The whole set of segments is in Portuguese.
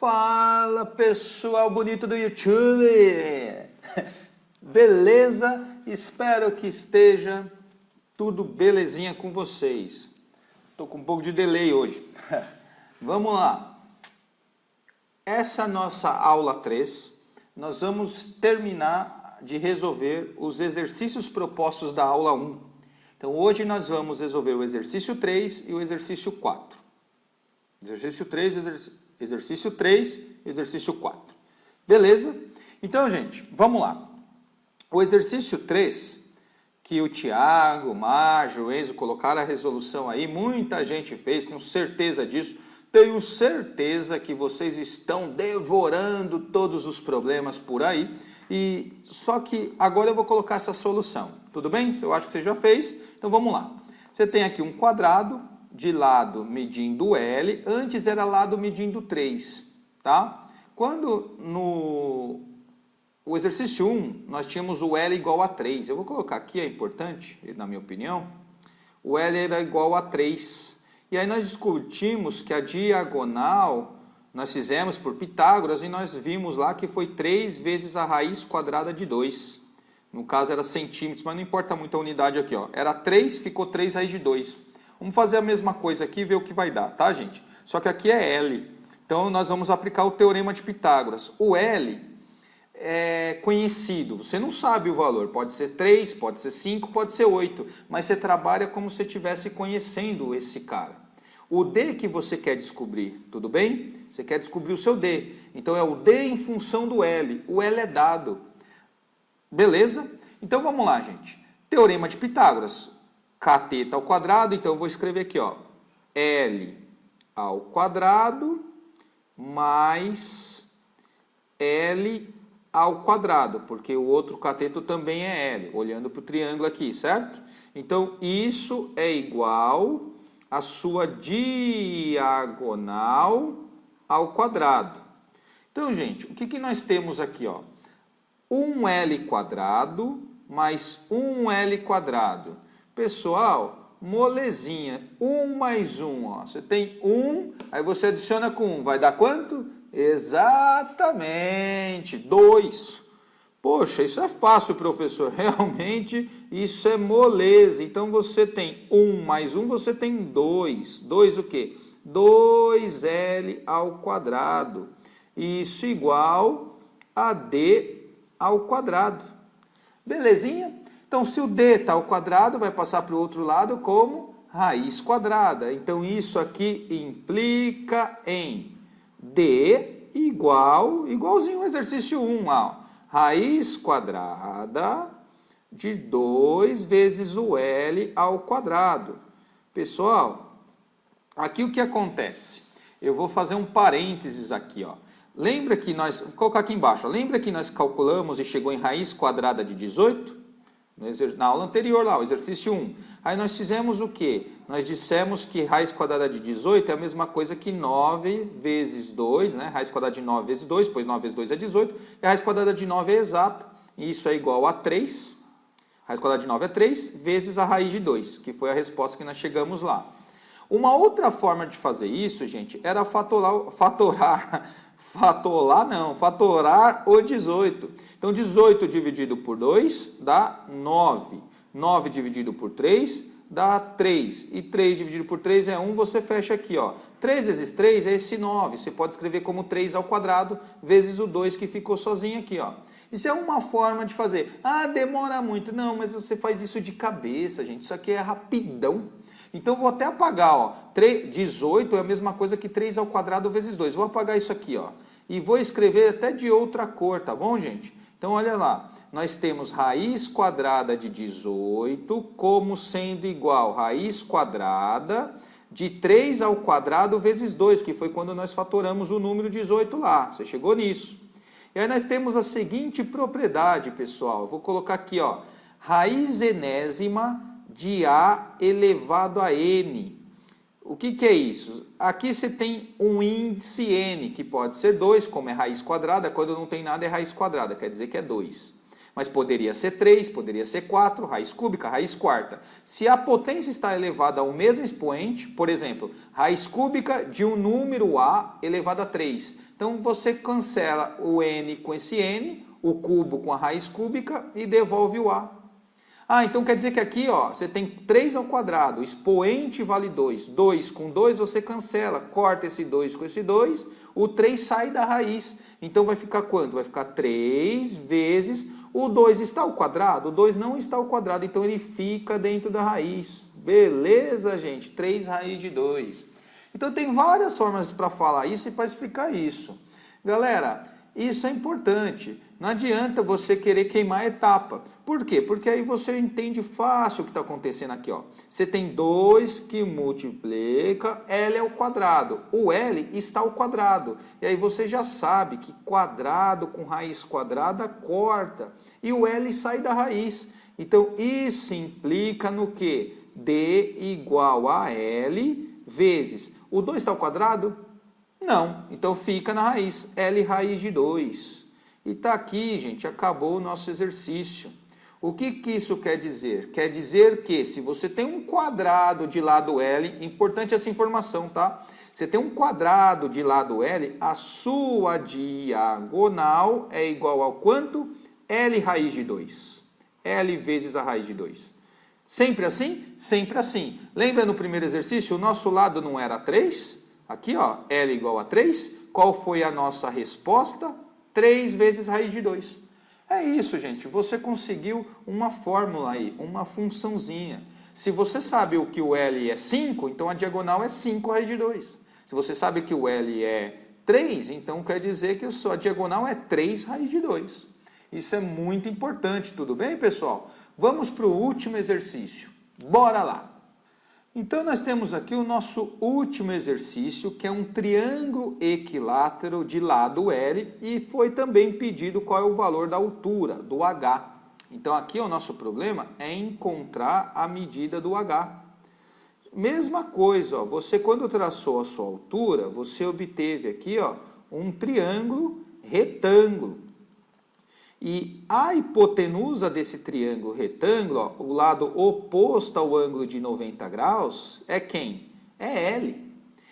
Fala pessoal bonito do YouTube, beleza? Espero que esteja tudo belezinha com vocês. Estou com um pouco de delay hoje. Vamos lá. Essa nossa aula 3, nós vamos terminar de resolver os exercícios propostos da aula 1. Então hoje nós vamos resolver o exercício 3 e o exercício 4. Exercício 3 e exercício 4. Beleza? Então, gente, vamos lá. O exercício 3, que o Thiago, o Márcio, o Enzo colocaram a resolução aí, muita gente fez, tenho certeza disso. Tenho certeza que vocês estão devorando todos os problemas por aí. Só que agora eu vou colocar essa solução. Tudo bem? Eu acho que você já fez. Então vamos lá. Você tem aqui um quadrado de lado medindo L. Antes era lado medindo 3. Tá? Quando no o exercício 1 nós tínhamos o L igual a 3. Eu vou colocar aqui, é importante, na minha opinião. O L era igual a 3. E aí nós discutimos que a diagonal nós fizemos por Pitágoras e nós vimos lá que foi 3 vezes a raiz quadrada de 2. No caso era centímetros, mas não importa muito a unidade aqui, ó. Era 3, ficou 3 raiz de 2. Vamos fazer a mesma coisa aqui e ver o que vai dar, tá, gente? Só que aqui é L. Então nós vamos aplicar o teorema de Pitágoras. O L é conhecido, você não sabe o valor, pode ser 3, pode ser 5, pode ser 8, mas você trabalha como se estivesse conhecendo esse cara. O D que você quer descobrir, tudo bem? Você quer descobrir o seu D, então é o D em função do L, o L é dado, beleza? Então vamos lá, gente, teorema de Pitágoras, cateto ao quadrado, então eu vou escrever aqui, ó, L ao quadrado mais L ao quadrado, porque o outro cateto também é L, olhando para o triângulo aqui, certo? Então, isso é igual a sua diagonal ao quadrado. Então, gente, o que nós temos aqui, ó? 1L quadrado mais 1L quadrado. Pessoal, molezinha, 1 mais 1, ó. Você tem 1, aí você adiciona com 1, vai dar quanto? Exatamente, 2. Poxa, isso é fácil, professor. Realmente, isso é moleza. Então, você tem 1 mais 1, você tem 2. 2 o quê? 2L ao quadrado. Isso igual a D ao quadrado. Belezinha? Então, se o D está ao quadrado, vai passar para o outro lado como raiz quadrada. Então, isso aqui implica em D igualzinho ao exercício 1 lá, ó. Raiz quadrada de 2 vezes o L ao quadrado. Pessoal, aqui o que acontece? Eu vou fazer um parênteses aqui, ó. Lembra que nós, vou colocar aqui embaixo, ó. Lembra que nós calculamos e chegou em raiz quadrada de 18? Na aula anterior lá, o exercício 1. Aí nós fizemos o quê? Nós dissemos que raiz quadrada de 18 é a mesma coisa que 9 vezes 2, né? Raiz quadrada de 9 vezes 2, pois 9 vezes 2 é 18. E a raiz quadrada de 9 é exata. E isso é igual a 3. Raiz quadrada de 9 é 3 vezes a raiz de 2, que foi a resposta que nós chegamos lá. Uma outra forma de fazer isso, gente, era fatorar o 18. Então, 18 dividido por 2 dá 9. 9 dividido por 3 dá 3. E 3 dividido por 3 é 1, você fecha aqui, ó. 3 vezes 3 é esse 9. Você pode escrever como 3 ao quadrado vezes o 2 que ficou sozinho aqui, ó. Isso é uma forma de fazer. Ah, demora muito. Não, mas você faz isso de cabeça, gente. Isso aqui é rapidão. Então, vou até apagar, ó. 18 é a mesma coisa que 3 ao quadrado vezes 2. Vou apagar isso aqui, ó. E vou escrever até de outra cor, tá bom, gente? Então, olha lá. Nós temos raiz quadrada de 18 como sendo igual raiz quadrada de 3 ao quadrado vezes 2, que foi quando nós fatoramos o número 18 lá. Você chegou nisso. E aí nós temos a seguinte propriedade, pessoal. Eu vou colocar aqui, ó. Raiz enésima de A elevado a N. O que é isso? Aqui você tem um índice N, que pode ser 2, como é raiz quadrada. Quando não tem nada é raiz quadrada, quer dizer que é 2. Mas poderia ser 3, poderia ser 4, raiz cúbica, raiz quarta. Se a potência está elevada ao mesmo expoente, por exemplo, raiz cúbica de um número A elevado a 3. Então você cancela o n com esse n, o cubo com a raiz cúbica e devolve o a. Ah, então quer dizer que aqui, ó, você tem 3 ao quadrado, expoente vale 2. 2 com 2 você cancela, corta esse 2 com esse 2, o 3 sai da raiz. Então vai ficar quanto? Vai ficar 3 vezes, o 2 está ao quadrado? O 2 não está ao quadrado, então ele fica dentro da raiz. Beleza, gente? 3 raiz de 2. Então tem várias formas para falar isso e para explicar isso. Galera, isso é importante. Não adianta você querer queimar a etapa. Por quê? Porque aí você entende fácil o que está acontecendo aqui. Ó. Você tem 2 que multiplica L ao quadrado. O L está ao quadrado. E aí você já sabe que quadrado com raiz quadrada corta. E o L sai da raiz. Então isso implica no quê? D igual a L vezes. O 2 está ao quadrado? Não. Então fica na raiz. L raiz de 2. E está aqui, gente, acabou o nosso exercício. O que isso quer dizer? Quer dizer que se você tem um quadrado de lado L, importante essa informação, tá? Você tem um quadrado de lado L, a sua diagonal é igual ao quanto? L raiz de 2. L vezes a raiz de 2. Sempre assim? Sempre assim. Lembra no primeiro exercício, o nosso lado não era 3? Aqui, ó, L igual a 3. Qual foi a nossa resposta? 3 vezes raiz de 2. É isso, gente. Você conseguiu uma fórmula aí, uma funçãozinha. Se você sabe o que o L é 5, então a diagonal é 5 raiz de 2. Se você sabe que o L é 3, então quer dizer que a sua diagonal é 3 raiz de 2. Isso é muito importante, tudo bem, pessoal? Vamos para o último exercício. Bora lá! Então, nós temos aqui o nosso último exercício, que é um triângulo equilátero de lado L, e foi também pedido qual é o valor da altura, do H. Então, aqui o nosso problema é encontrar a medida do H. Mesma coisa, ó, você quando traçou a sua altura, você obteve aqui ó, um triângulo retângulo. E a hipotenusa desse triângulo retângulo, ó, o lado oposto ao ângulo de 90 graus, é quem? É L.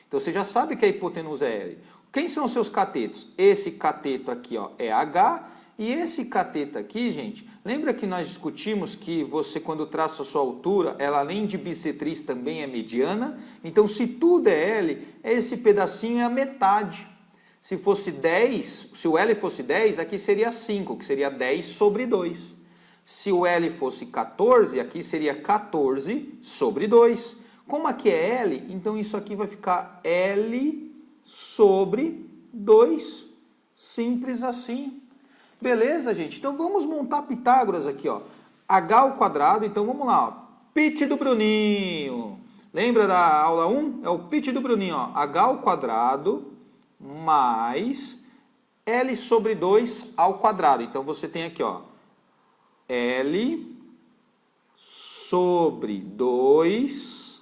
Então você já sabe que a hipotenusa é L. Quem são os seus catetos? Esse cateto aqui ó, é H, e esse cateto aqui, gente, lembra que nós discutimos que você quando traça a sua altura, ela além de bissetriz também é mediana? Então se tudo é L, esse pedacinho é a metade. Se fosse 10, se o L fosse 10, aqui seria 5, que seria 10 sobre 2. Se o L fosse 14, aqui seria 14 sobre 2. Como aqui é L, então isso aqui vai ficar L sobre 2. Simples assim. Beleza, gente? Então vamos montar Pitágoras aqui, ó. H ao quadrado, então vamos lá, ó. Pitch do Bruninho. Lembra da aula 1? É o pitch do Bruninho, ó. H ao quadrado mais L sobre 2 ao quadrado. Então, você tem aqui, ó, L sobre 2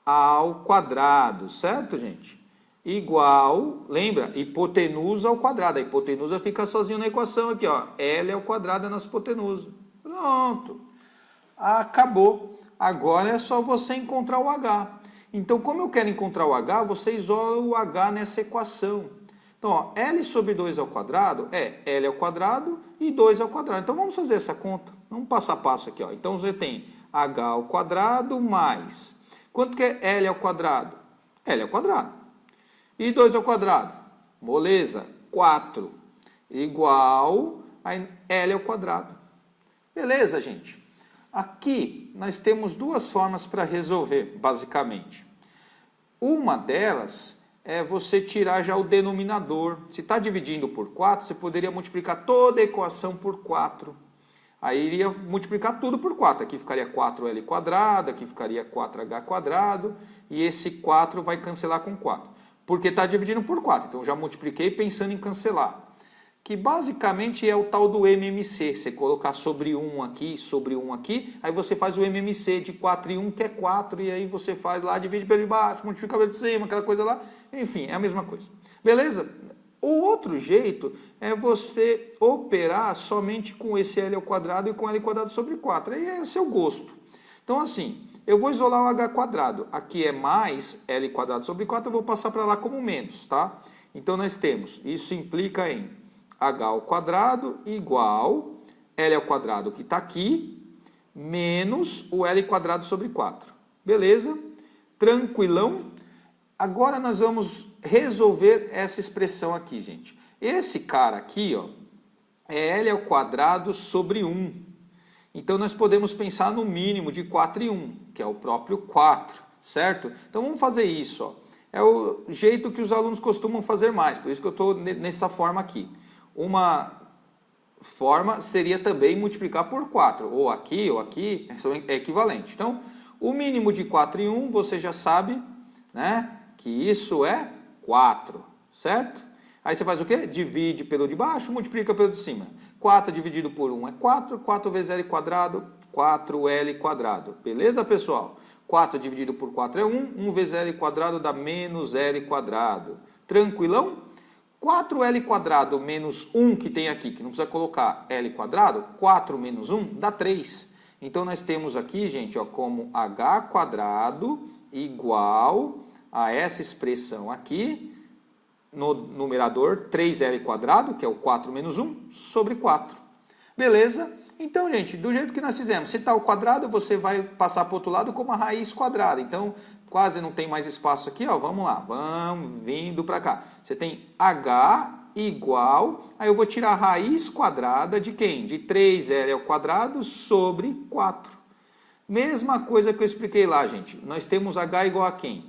ao quadrado, certo, gente? Igual, lembra, hipotenusa ao quadrado. A hipotenusa fica sozinha na equação aqui, ó. L ao quadrado é a nossa hipotenusa. Pronto. Acabou. Agora é só você encontrar o H. Então, como eu quero encontrar o H, você isola o H nessa equação. Então, ó, L sobre 2 ao quadrado é L ao quadrado e 2 ao quadrado. Então, vamos fazer essa conta. Vamos passo a passo aqui. Ó. Então, você tem H ao quadrado mais... Quanto que é L ao quadrado? L ao quadrado. E 2 ao quadrado? Moleza, 4. Igual a L ao quadrado. Beleza, gente? Aqui, nós temos duas formas para resolver, basicamente. Uma delas é você tirar já o denominador. Se está dividindo por 4, você poderia multiplicar toda a equação por 4. Aí iria multiplicar tudo por 4. Aqui ficaria 4L quadrado, aqui ficaria 4H quadrado, e esse 4 vai cancelar com 4. Porque está dividindo por 4, então já multipliquei pensando em cancelar. Que basicamente é o tal do MMC. Você colocar sobre 1 aqui, sobre 1 aqui, aí você faz o MMC de 4 e 1, que é 4, e aí você faz lá, divide pelo de baixo, multiplica pelo de cima, aquela coisa lá. Enfim, é a mesma coisa. Beleza? O outro jeito é você operar somente com esse L ao quadrado e com L quadrado sobre 4. Aí é o seu gosto. Então assim, eu vou isolar o H quadrado. Aqui é mais L quadrado sobre 4, eu vou passar para lá como menos, tá? Então nós temos, isso implica em h ao quadrado igual L ao quadrado que está aqui, menos o L quadrado sobre 4. Beleza? Tranquilão? Agora nós vamos resolver essa expressão aqui, gente. Esse cara aqui, ó, é L ao quadrado sobre 1. Então nós podemos pensar no mínimo de 4 e 1, que é o próprio 4, certo? Então vamos fazer isso, ó. É o jeito que os alunos costumam fazer mais, por isso que eu estou nessa forma aqui. Uma forma seria também multiplicar por 4, ou aqui, é equivalente. Então, o mínimo de 4 e 1, você já sabe, né, que isso é 4, certo? Aí você faz o quê? Divide pelo de baixo, multiplica pelo de cima. 4 dividido por 1 é 4, 4 vezes L quadrado, 4L quadrado. Beleza, pessoal? 4 dividido por 4 é 1, 1 vezes L quadrado dá menos L quadrado. Tranquilão? 4L quadrado menos 1 que tem aqui, que não precisa colocar L quadrado, 4 menos 1 dá 3. Então nós temos aqui, gente, ó, como H quadrado igual a essa expressão aqui, no numerador 3L quadrado, que é o 4 menos 1, sobre 4. Beleza? Então, gente, do jeito que nós fizemos, se está ao quadrado, você vai passar para o outro lado como a raiz quadrada. Então, quase não tem mais espaço aqui, ó. Vamos lá, vamos vindo para cá. Você tem H igual, aí eu vou tirar a raiz quadrada de quem? De 3L ao quadrado sobre 4. Mesma coisa que eu expliquei lá, gente. Nós temos H igual a quem?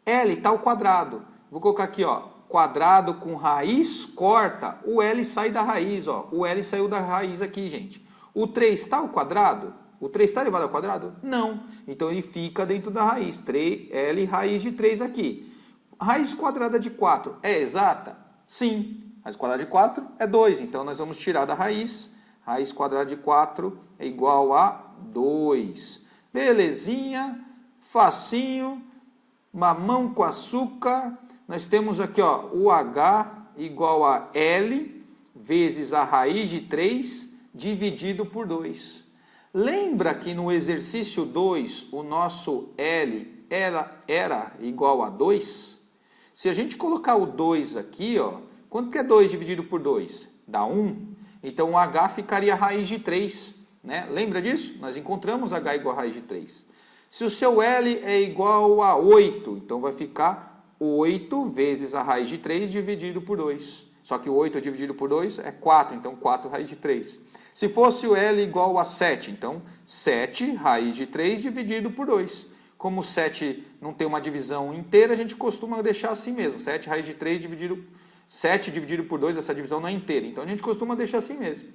L está ao quadrado. Vou colocar aqui, ó, quadrado com raiz, corta, o L sai da raiz, ó. O L saiu da raiz aqui, gente. O 3 está ao quadrado? O 3 está elevado ao quadrado? Não. Então ele fica dentro da raiz. 3L raiz de 3 aqui. Raiz quadrada de 4 é exata? Sim. Raiz quadrada de 4 é 2. Então nós vamos tirar da raiz. Raiz quadrada de 4 é igual a 2. Belezinha, facinho, mamão com açúcar. Nós temos aqui, ó, o H igual a L vezes a raiz de 3 dividido por 2. Lembra que no exercício 2 o nosso L era igual a 2? Se a gente colocar o 2 aqui, ó, quanto que é 2 dividido por 2? Dá 1. Então o H ficaria a raiz de 3. Né? Lembra disso? Nós encontramos H igual a raiz de 3. Se o seu L é igual a 8, então vai ficar 8 vezes a raiz de 3 dividido por 2. Só que o 8 dividido por 2 é 4, então 4 raiz de 3. Se fosse o L igual a 7, então 7 raiz de 3 dividido por 2. Como 7 não tem uma divisão inteira, a gente costuma deixar assim mesmo. 7 raiz de 3 dividido... 7 dividido por 2, essa divisão não é inteira. Então a gente costuma deixar assim mesmo.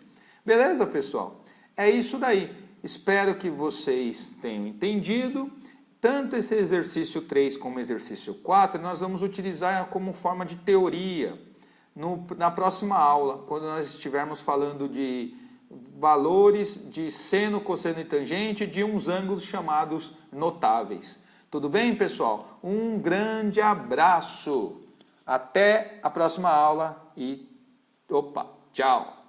Beleza, pessoal? É isso daí. Espero que vocês tenham entendido. Tanto esse exercício 3 como o exercício 4, nós vamos utilizar como forma de teoria na próxima aula, quando nós estivermos falando de valores de seno, cosseno e tangente de uns ângulos chamados notáveis. Tudo bem, pessoal? Um grande abraço! Até a próxima aula e, tchau!